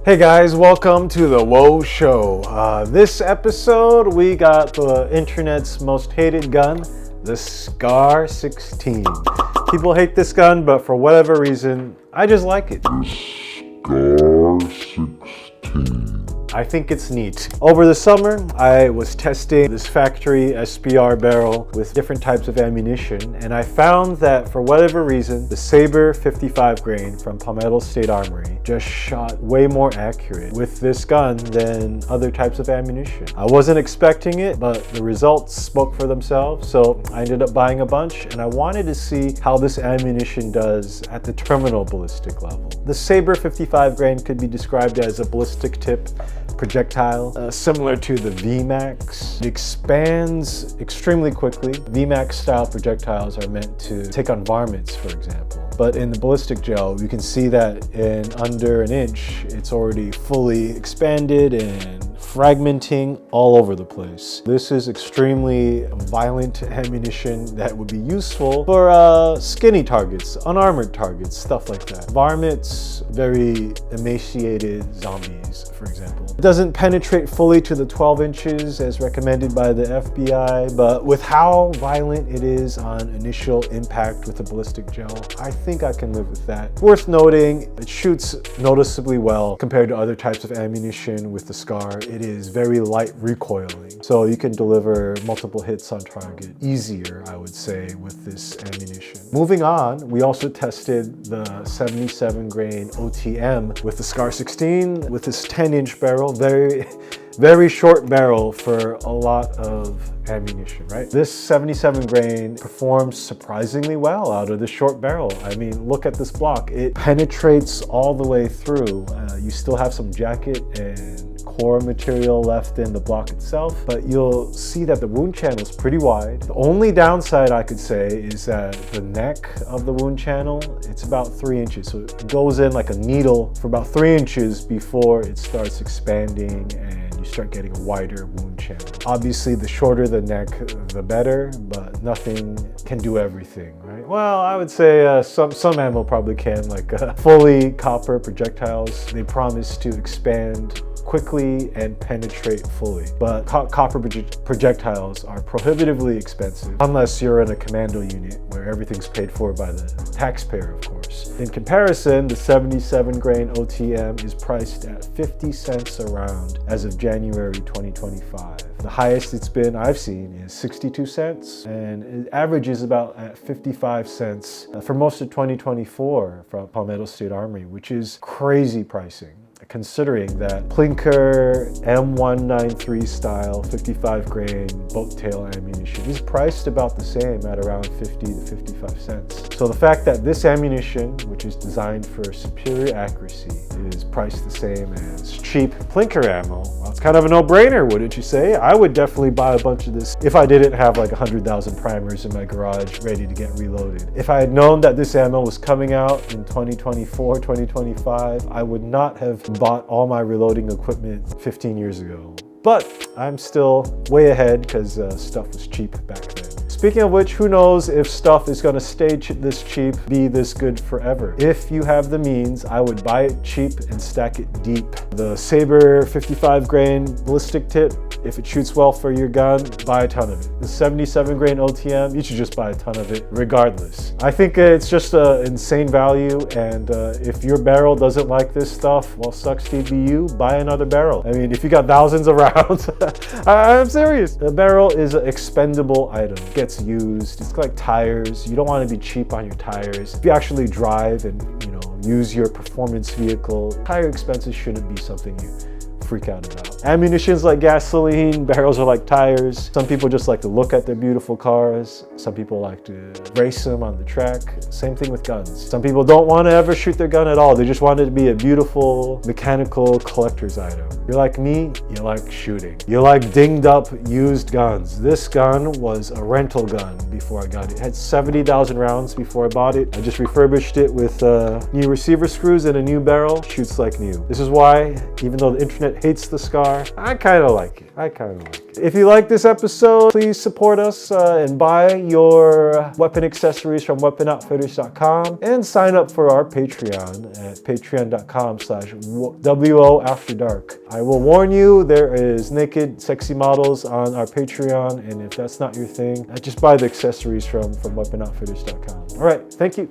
Hey guys, welcome to the Whoa Show. This episode, we got the internet's most hated gun, the Gr 16. People hate this gun, but for whatever reason, I just like it. The Gr 16. I think it's neat. Over the summer, I was testing this factory SBR barrel with different types of ammunition, and I found that for whatever reason, the Saber 55 grain from Palmetto State Armory just shot way more accurate with this gun than other types of ammunition. I wasn't expecting it, but the results spoke for themselves, so I ended up buying a bunch, and I wanted to see how this ammunition does at the terminal ballistic level. The Saber 55 grain could be described as a ballistic tip projectile, similar to the VMAX. It expands extremely quickly. VMAX style projectiles are meant to take on varmints, for example. But in the ballistic gel, you can see that in under an inch, it's already fully expanded and fragmenting all over the place. This is extremely violent ammunition that would be useful for skinny targets, unarmored targets, stuff like that. Varmints, very emaciated zombies, for example. It doesn't penetrate fully to the 12 inches as recommended by the FBI, but with how violent it is on initial impact with the ballistic gel, I think I can live with that. Worth noting, it shoots noticeably well compared to other types of ammunition with the Gr. It is very light recoiling, so you can deliver multiple hits on target easier, I would say, with this ammunition. Moving on, we also tested the 77 grain OTM with the Gr 16 with this 10-inch barrel, very short barrel for a lot of ammunition, right? This 77 grain performs surprisingly well out of the short barrel. I mean, look at this block. It penetrates all the way through. You still have some jacket and core material left in the block itself, but you'll see that the wound channel is pretty wide. The only downside I could say is that the neck of the wound channel, it's about 3 inches. So it goes in like a needle for about 3 inches before it starts expanding and you start getting a wider wound channel. Obviously, the shorter the neck, the better, but nothing can do everything, right? Well, I would say some ammo probably can, like fully copper projectiles. They promise to expand quickly and penetrate fully. But copper projectiles are prohibitively expensive unless you're in a commando unit where everything's paid for by the taxpayer, of course. In comparison, the 77 grain OTM is priced at 50 cents a round as of January 2025. The highest it's been I've seen is 62 cents, and it averages about at 55 cents for most of 2024 from Palmetto State Armory, which is crazy pricing, considering that Plinker M193 style 55 grain boat tail ammunition is priced about the same at around 50 to 55 cents. So the fact that this ammunition, which is designed for superior accuracy, is priced the same as cheap Plinker ammo, well, it's kind of a no-brainer, wouldn't you say? I would definitely buy a bunch of this if I didn't have like 100,000 primers in my garage ready to get reloaded. If I had known that this ammo was coming out in 2024, 2025, I would not have bought all my reloading equipment 15 years ago. But I'm still way ahead because stuff was cheap back then. Speaking of which, who knows if stuff is going to stay this cheap, be this good forever. If you have the means, I would buy it cheap and stack it deep. The Saber 55 grain ballistic tip, if it shoots well for your gun, buy a ton of it. The 77 grain OTM, you should just buy a ton of it regardless. I think it's just an insane value, and if your barrel doesn't like this stuff, well, sucks to be you, buy another barrel. I mean, if you got thousands of rounds, I'm serious. The barrel is an expendable item. It gets used. It's like tires. You don't want to be cheap on your tires. If you actually drive and, use your performance vehicle, tire expenses shouldn't be something you freak out about. Ammunition's like gasoline, barrels are like tires. Some people just like to look at their beautiful cars. Some people like to race them on the track. Same thing with guns. Some people don't want to ever shoot their gun at all. They just want it to be a beautiful mechanical collector's item. You're like me, you like shooting. You like dinged up used guns. This gun was a rental gun before I got it. It had 70,000 rounds before I bought it. I just refurbished it with new receiver screws and a new barrel. Shoots like new. This is why, even though the internet it, hates the scar. I kind of like it. If you like this episode, please support us and buy your weapon accessories from weaponoutfitters.com and sign up for our Patreon at patreon.com/WO After Dark. I will warn you, there is naked, sexy models on our Patreon, and if that's not your thing, just buy the accessories from weaponoutfitters.com. All right, thank you.